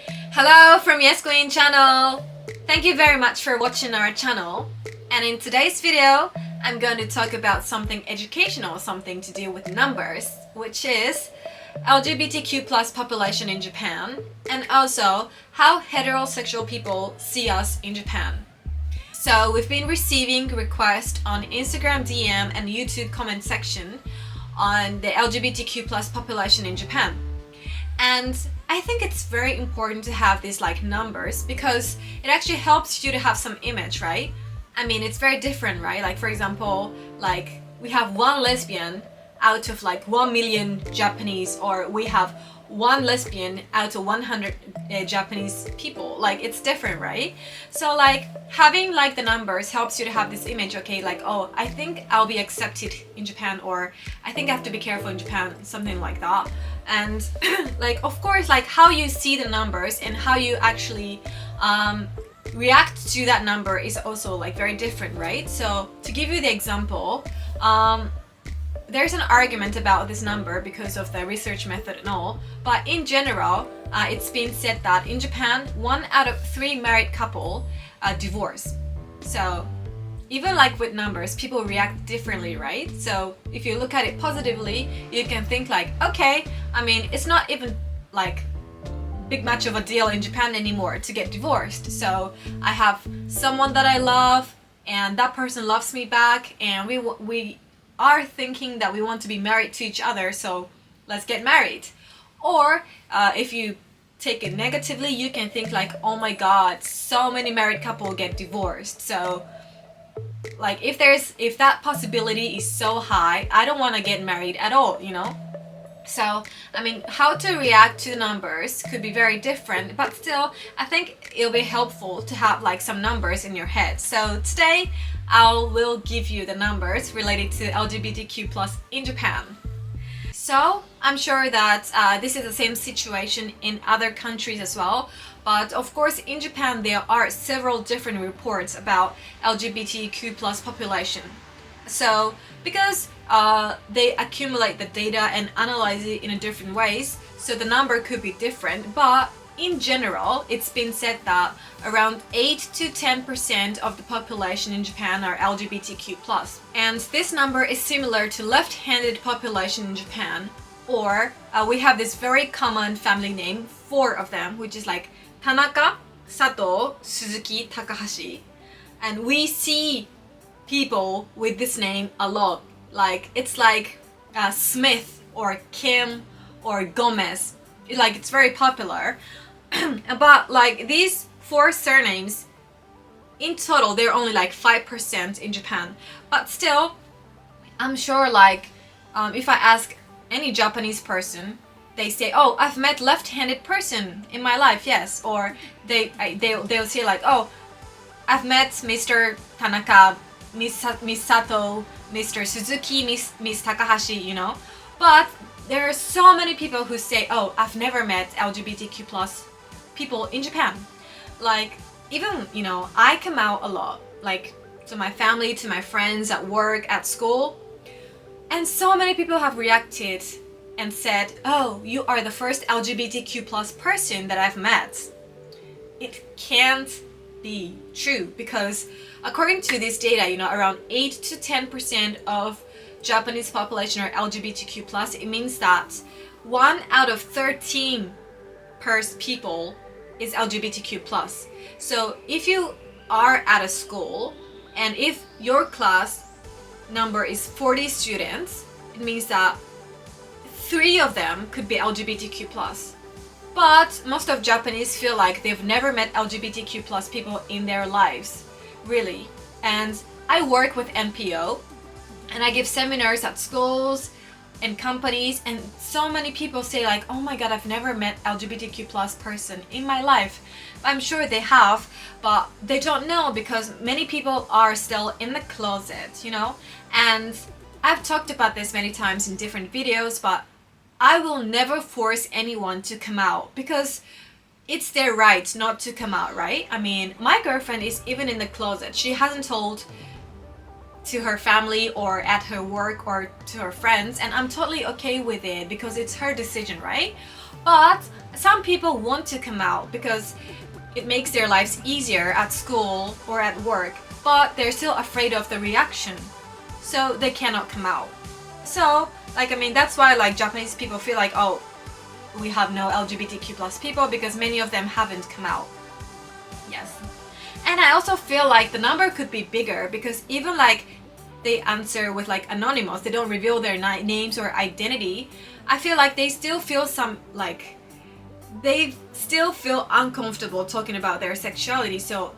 Hello from Yes Queen channel! Thank you very much for watching our channel. And in today's video, I'm going to talk about something educational, something to do with numbers, which is LGBTQ plus population in Japan, and also how heterosexual people see us in Japan. So we've been receiving requests on Instagram DM and YouTube comment section on the LGBTQ plus population in Japan. And I think it's very important to have these numbers because it actually helps you to have some image, right? I mean, it's very different, right? Like for example, we have one lesbian out of 1 million Japanese, or we have one lesbian out of 100 Japanese people. It's different, right? So having the numbers helps you to have this image, okay, oh, I think I'll be accepted in Japan, or I think I have to be careful in Japan, something like that. And of course, how you see the numbers and how you actually react to that number is also very different, right? So to give you the example, there's an argument about this number because of the research method and all, but in general, it's been said that in Japan, 1 out of 3 married couple divorce. So even with numbers, people react differently, right? So if you look at it positively, you can think okay, I mean, it's not even big much of a deal in Japan anymore to get divorced. So I have someone that I love, and that person loves me back, and we are thinking that we want to be married to each other, so let's get married. Or if you take it negatively, you can think oh my god, so many married couples get divorced. So if that possibility is so high, I don't want to get married at all, you know? So, I mean, how to react to the numbers could be very different, but still, I think it'll be helpful to have some numbers in your head. So today, I will give you the numbers related to LGBTQ plus in Japan. So, I'm sure that this is the same situation in other countries as well, but of course in Japan there are several different reports about LGBTQ plus population. So, because they accumulate the data and analyze it in different ways, so the number could be different, but in general, it's been said that around 8 to 10% of the population in Japan are LGBTQ+. And this number is similar to left-handed population in Japan, or we have this very common family name, 4 of them, which is Tanaka, Sato, Suzuki, Takahashi. And we see people with this name a lot. It's Smith or Kim or Gomez. It's very popular. But these 4 surnames, in total, they're only 5% in Japan. But still, I'm sure if I ask any Japanese person, they say, oh, I've met left-handed person in my life, yes. Or they'll say oh, I've met Mr. Tanaka, Miss Sato, Mr. Suzuki, Miss Takahashi, you know. But there are so many people who say, oh, I've never met LGBTQ plus people in Japan. Even, I come out a lot, to my family, to my friends, at work, at school. And so many people have reacted and said, oh, you are the first LGBTQ plus person that I've met. It can't be true because according to this data, around 8 to 10% of Japanese population are LGBTQ plus. It means that 1 out of 13 people is LGBTQ plus. So if you are at a school and if your class number is 40 students, it means that 3 of them could be LGBTQ plus. But most of Japanese feel they've never met LGBTQ plus people in their lives, really. And I work with NPO, and I give seminars at schools and companies, and so many people say oh my god, I've never met LGBTQ plus person in my life. I'm sure they have, but they don't know because many people are still in the closet, And I've talked about this many times in different videos, but I will never force anyone to come out because it's their right not to come out, right? I mean, my girlfriend is even in the closet. She hasn't told to her family or at her work or to her friends, and I'm totally okay with it because it's her decision, right? But some people want to come out because it makes their lives easier at school or at work, but they're still afraid of the reaction, so they cannot come out. So that's why Japanese people feel like, oh, we have no LGBTQ plus people because many of them haven't come out. Yes. And I also feel like the number could be bigger because even they answer with anonymous, they don't reveal their names or identity. I feel like they still feel they still feel uncomfortable talking about their sexuality. So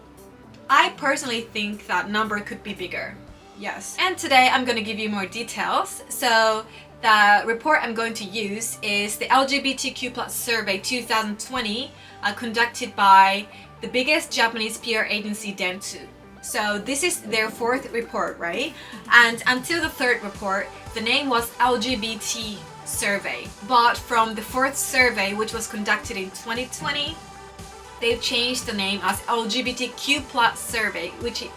I personally think that number could be bigger. Yes. And today I'm going to give you more details. So the report I'm going to use is the LGBTQ plus survey 2020 conducted by the biggest Japanese PR agency Dentsu. So this is their fourth report, right? And until the third report, the name was LGBT survey. But from the fourth survey, which was conducted in 2020, they've changed the name as LGBTQ plus survey, which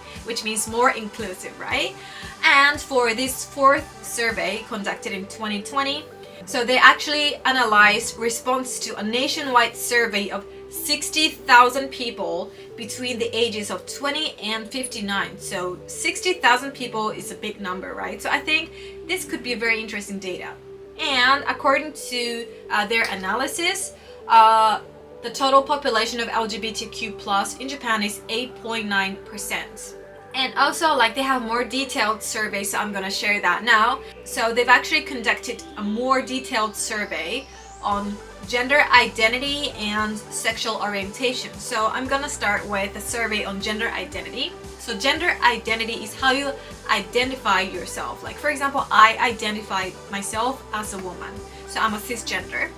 means more inclusive, right? And for this fourth survey conducted in 2020, so they actually analyzed response to a nationwide survey of 60,000 people between the ages of 20 and 59. So 60,000 people is a big number, right? So I think this could be a very interesting data. And according to their analysis, the total population of LGBTQ plus in Japan is 8.9%. And also they have more detailed surveys, so I'm gonna share that now. So they've actually conducted a more detailed survey on gender identity and sexual orientation. So I'm gonna start with a survey on gender identity. So gender identity is how you identify yourself. For example, I identify myself as a woman, so I'm a cisgender.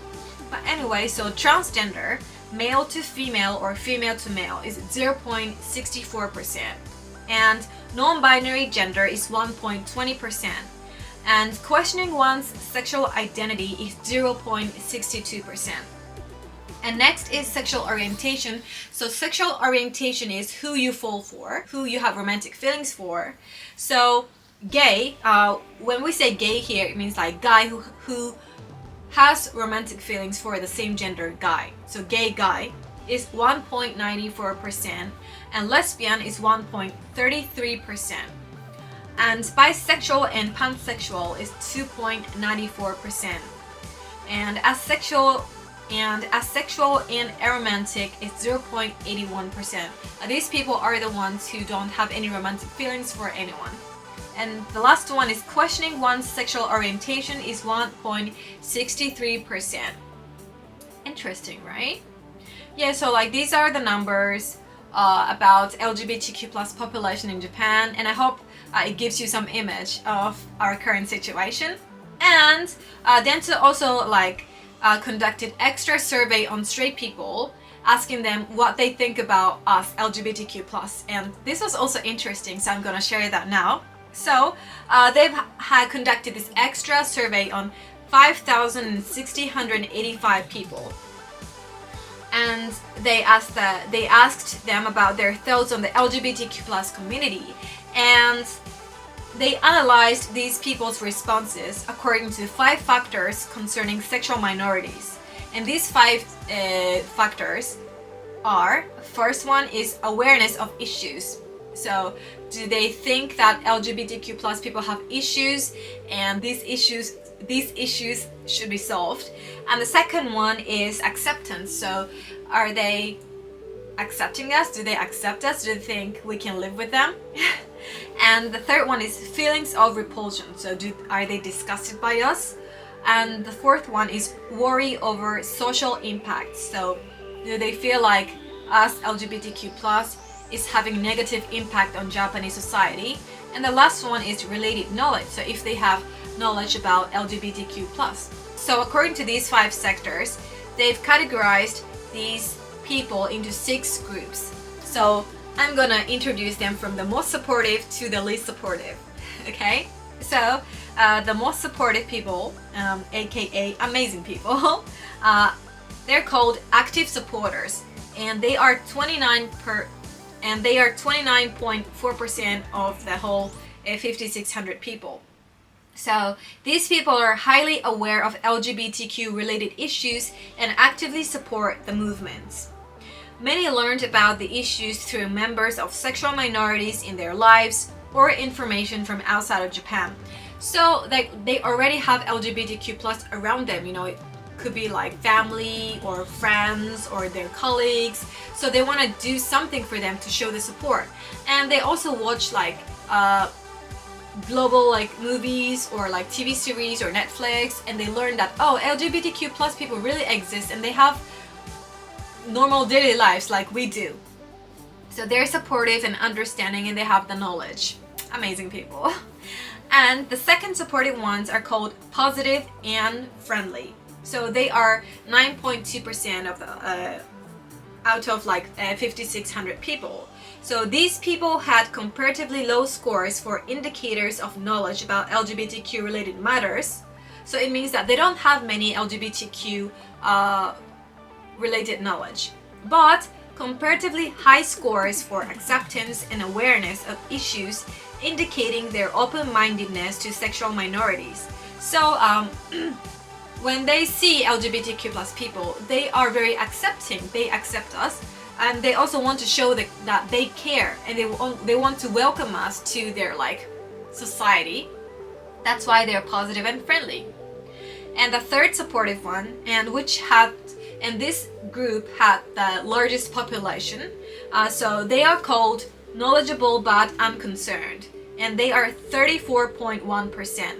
But anyway, so transgender, male to female or female to male, is 0.64%. And non-binary gender is 1.20%. And questioning one's sexual identity is 0.62%. And next is sexual orientation. So sexual orientation is who you fall for, who you have romantic feelings for. So gay, when we say gay here, it means guy who has romantic feelings for the same gender guy. So gay guy is 1.94%, and lesbian is 1.33%. And bisexual and pansexual is 2.94%. And asexual and aromantic is 0.81%. These people are the ones who don't have any romantic feelings for anyone. And the last one is questioning one's sexual orientation is 1.63%. Interesting, right? Yeah, so these are the numbers about LGBTQ plus population in Japan, and I hope it gives you some image of our current situation. And Dentsu also conducted extra survey on straight people, asking them what they think about us LGBTQ plus, and this was also interesting, so I'm gonna share that now. So they've conducted this extra survey on 5,685 people, and they asked them about their thoughts on the LGBTQ plus community, and they analyzed these people's responses according to 5 factors concerning sexual minorities. And these 5 factors are, first one is awareness of issues. So do they think that LGBTQ plus people have issues, and these issues should be solved? And the second one is acceptance. So are they accepting us? Do they accept us? Do they think we can live with them? And the third one is feelings of repulsion. So are they disgusted by us? And the fourth one is worry over social impact. So do they feel like us LGBTQ plus is having negative impact on Japanese society? And the last one is related knowledge. So if they have knowledge about LGBTQ plus. So according to these 5 sectors, they've categorized these people into 6 groups. So I'm gonna introduce them from the most supportive to the least supportive. Okay? So the most supportive people, aka amazing people, they're called active supporters, and they are 29.4% of the whole 5,600 people. So these people are highly aware of LGBTQ related issues and actively support the movements. Many learned about the issues through members of sexual minorities in their lives or information from outside of Japan. So like they already have LGBTQ plus around them, it could be like family or friends or their colleagues. So they want to do something for them to show the support. And they also watch like global like movies or like TV series or Netflix, and they learn that LGBTQ plus people really exist and they have normal daily lives like we do. So they're supportive and understanding, and they have the knowledge. Amazing people. And the second supportive ones are called positive and friendly. So they are 9.2% of the out of like 5,600 people. So these people had comparatively low scores for indicators of knowledge about LGBTQ related matters. So it means that they don't have many LGBTQ related knowledge, but comparatively high scores for acceptance and awareness of issues, indicating their open-mindedness to sexual minorities. So when they see LGBTQ plus people, they are very accepting. They accept us, and they also want to show that they care, and they want to welcome us to their like society. That's why they're positive and friendly. And the third supportive one, and this group had the largest population, so they are called knowledgeable but unconcerned, and they are 34.1%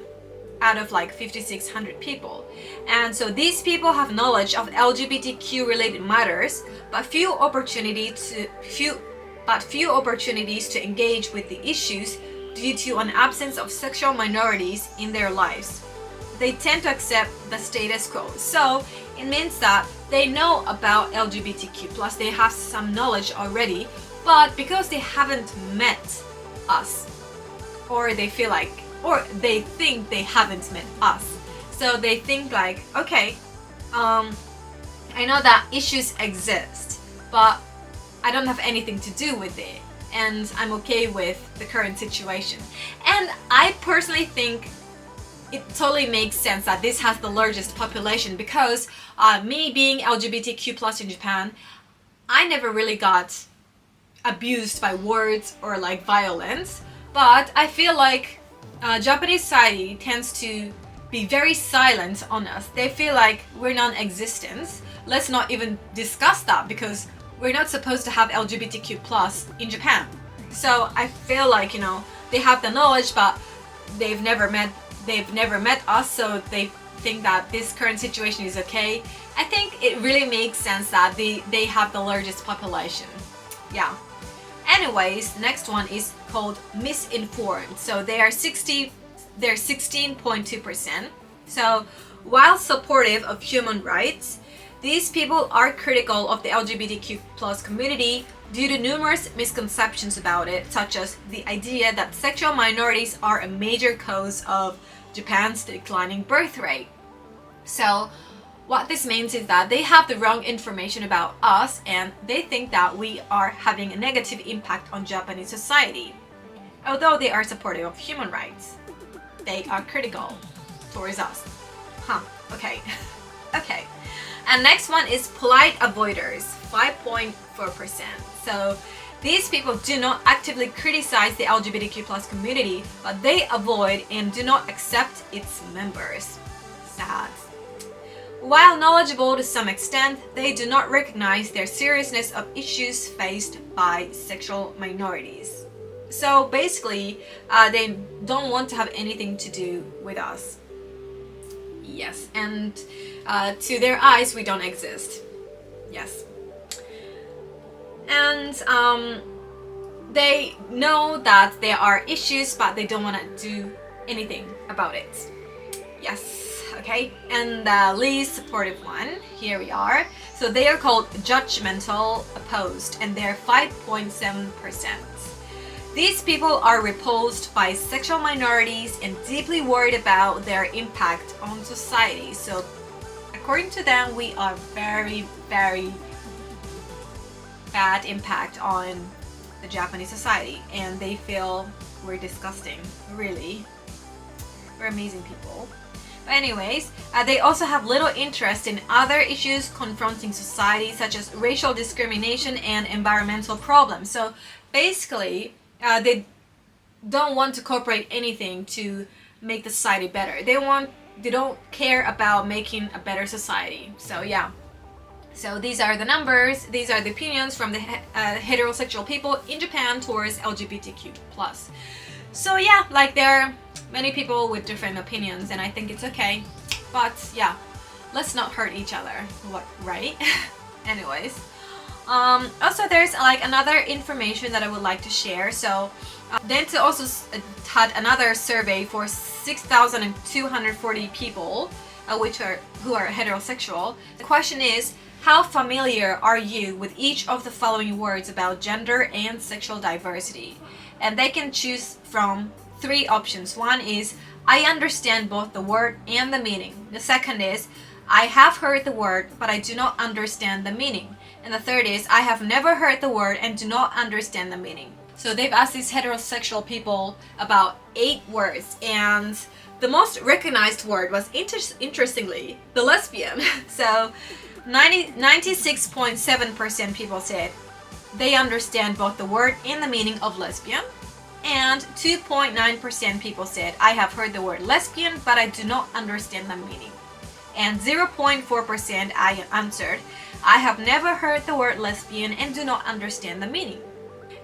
out of like 5,600 people. And so these people have knowledge of LGBTQ related matters, but few opportunities to engage with the issues due to an absence of sexual minorities in their lives. They tend to accept the status quo. So it means that they know about LGBTQ+, they have some knowledge already, but because they haven't met us, or they think they haven't met us, so they think like, okay, I know that issues exist, but I don't have anything to do with it, and I'm okay with the current situation. And I personally think it totally makes sense that this has the largest population, because me being LGBTQ+ in Japan, I never really got abused by words or like violence, but I feel like Japanese society tends to be very silent on us. They feel like we're non-existent. Let's not even discuss that, because we're not supposed to have LGBTQ+ in Japan. So I feel like, they have the knowledge, but they've never met us, so they think that this current situation is okay. I think it really makes sense that they have the largest population. Yeah. Anyways, next one is called misinformed. So they're 16.2%. So while supportive of human rights, these people are critical of the LGBTQ+ community due to numerous misconceptions about it, such as the idea that sexual minorities are a major cause of Japan's declining birth rate. So what this means is that they have the wrong information about us, and they think that we are having a negative impact on Japanese society. Although they are supportive of human rights, they are critical towards us. Okay. Okay. And next one is polite avoiders, 5.4%. So these people do not actively criticize the LGBTQ+ community, but they avoid and do not accept its members. Sad. While knowledgeable to some extent, they do not recognize their seriousness of issues faced by sexual minorities. So basically, they don't want to have anything to do with us. Yes, and to their eyes, we don't exist. Yes. And they know that there are issues, but they don't want to do anything about it. Yes. Okay, and the least supportive one, here we are. So they are called judgmental opposed, and they're 5.7%. These people are repulsed by sexual minorities and deeply worried about their impact on society. So according to them, we are very, very bad impact on the Japanese society, and they feel we're disgusting, really. We're amazing people. But anyways, they also have little interest in other issues confronting society, such as racial discrimination and environmental problems. So basically, they don't want to cooperate anything to make the society better. They don't care about making a better society. So yeah. So these are the numbers, these are the opinions from the heterosexual people in Japan towards LGBTQ+. So yeah, like there are many people with different opinions and I think it's okay. But yeah, let's not hurt each other, right? Anyways. Also there's like another information that I would like to share. So Dentsu also had another survey for 6,240 people who are heterosexual. The question is, how familiar are you with each of the following words about gender and sexual diversity? And they can choose from 3 options. One is, I understand both the word and the meaning. The second is, I have heard the word, but I do not understand the meaning. And the third is, I have never heard the word and do not understand the meaning. So they've asked these heterosexual people about 8 words, and the most recognized word was, interestingly, the lesbian. So 96.7% people said they understand both the word and the meaning of lesbian, and 2.9% people said I have heard the word lesbian but I do not understand the meaning, and 0.4% I answered I have never heard the word lesbian and do not understand the meaning.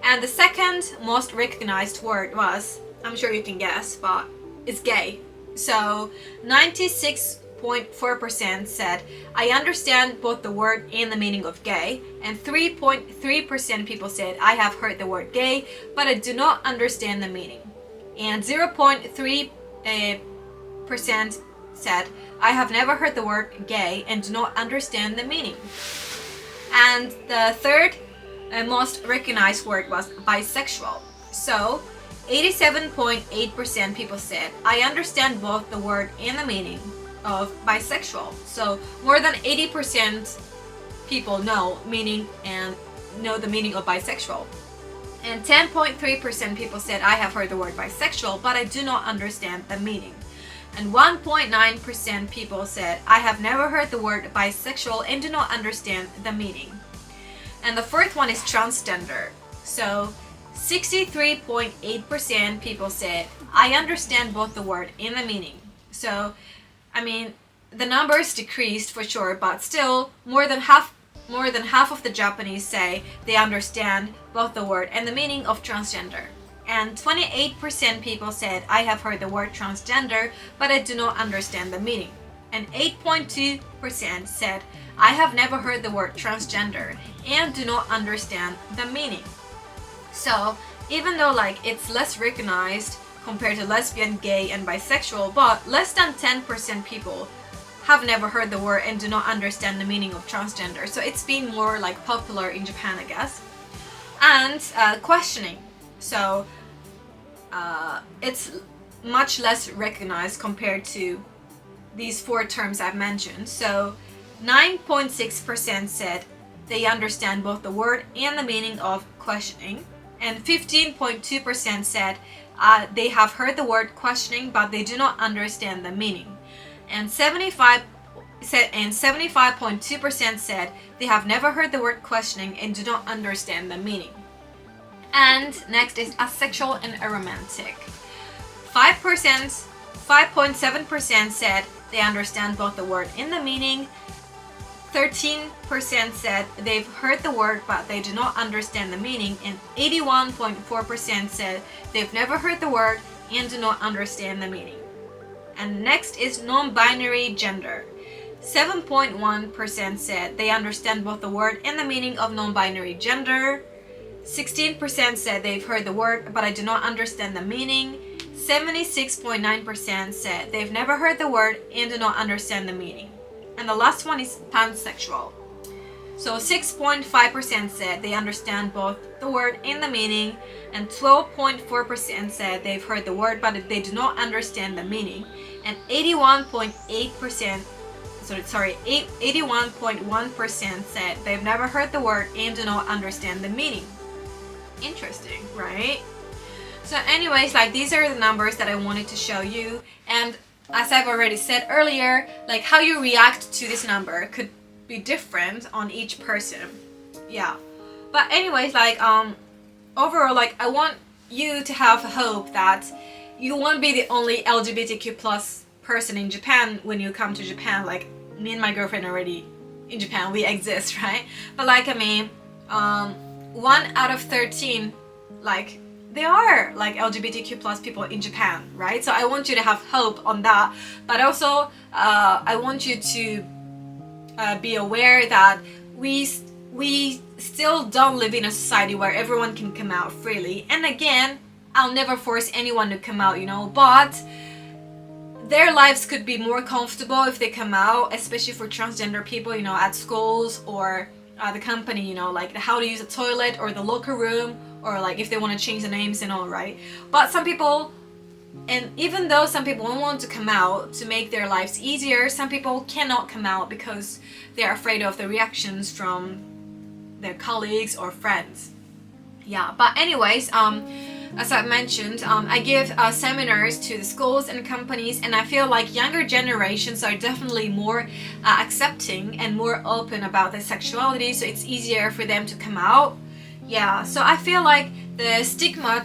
And the second most recognized word was, I'm sure you can guess, but it's gay. So 96.4% said I understand both the word and the meaning of gay, and 3.3% people said I have heard the word gay but I do not understand the meaning, and 0.3% said I have never heard the word gay and do not understand the meaning. And the third most recognized word was bisexual. So 87.8% people said I understand both the word and the meaning of bisexual. So more than 80% people know the meaning of bisexual. And 10.3% people said I have heard the word bisexual but I do not understand the meaning. And 1.9% people said I have never heard the word bisexual and do not understand the meaning. And the fourth one is transgender. So 63.8% people said I understand both the word and the meaning. So I mean, the numbers decreased for sure, but still more than half of the Japanese say they understand both the word and the meaning of transgender. And 28% people said I have heard the word transgender but I do not understand the meaning. And 8.2% said I have never heard the word transgender and do not understand the meaning. So even though like it's less recognized compared to lesbian, gay, and bisexual, but less than 10% people have never heard the word and do not understand the meaning of transgender. So it's been more like popular in Japan, I guess. And questioning. So it's much less recognized compared to these 4 terms I've mentioned. So 9.6% said they understand both the word and the meaning of questioning, and 15.2% said they have heard the word questioning but they do not understand the meaning, and 75.2% said they have never heard the word questioning and do not understand the meaning. And next is asexual and aromantic. 5.7% said they understand both the word and the meaning. 13% said they've heard the word but they do not understand the meaning, and 81.4% said they've never heard the word and do not understand the meaning. And next is non-binary gender. 7.1% said they understand both the word and the meaning of non-binary gender. 16% said they've heard the word but I do not understand the meaning. 76.9% said they've never heard the word and do not understand the meaning. And the last one is pansexual. So 6.5% said they understand both the word and the meaning, and 12.4% said they've heard the word but they do not understand the meaning, and 81.1% said they've never heard the word and do not understand the meaning. Interesting, right? So anyways, like these are the numbers that I wanted to show you, and as I've already said earlier, like how you react to this number could be different on each person. Yeah, but anyways, like overall, like I want you to have hope that you won't be the only LGBTQ plus person in Japan when you come to Japan. Like me and my girlfriend already in Japan, we exist, right? But like I mean 1 out of 13, like there are like LGBTQ plus people in Japan, right? So I want you to have hope on that, but also I want you to be aware that we still don't live in a society where everyone can come out freely. And again, I'll never force anyone to come out, you know, but their lives could be more comfortable if they come out, especially for transgender people, you know, at schools or the company, you know, like how to use a toilet or the locker room, or like if they want to change the names and all, right? But some people, and even though some people want to come out to make their lives easier, some people cannot come out because they're afraid of the reactions from their colleagues or friends. Yeah, but anyways, as I mentioned, I give seminars to the schools and companies, and I feel like younger generations are definitely more accepting and more open about their sexuality, so it's easier for them to come out. Yeah, so I feel like the stigma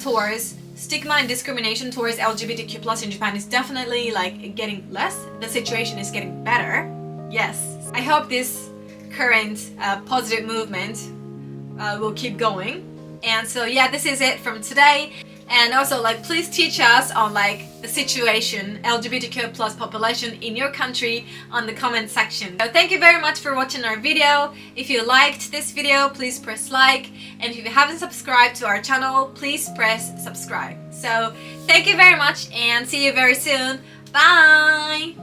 and discrimination towards LGBTQ plus in Japan is definitely like getting less. The situation is getting better. Yes, I hope this current positive movement will keep going. And so yeah, this is it from today. And also, like, please teach us on like the situation LGBTQ plus population in your country on the comment section. So thank you very much for watching our video. If you liked this video, please press like, and if you haven't subscribed to our channel, please press subscribe. So thank you very much, and see you very soon. Bye.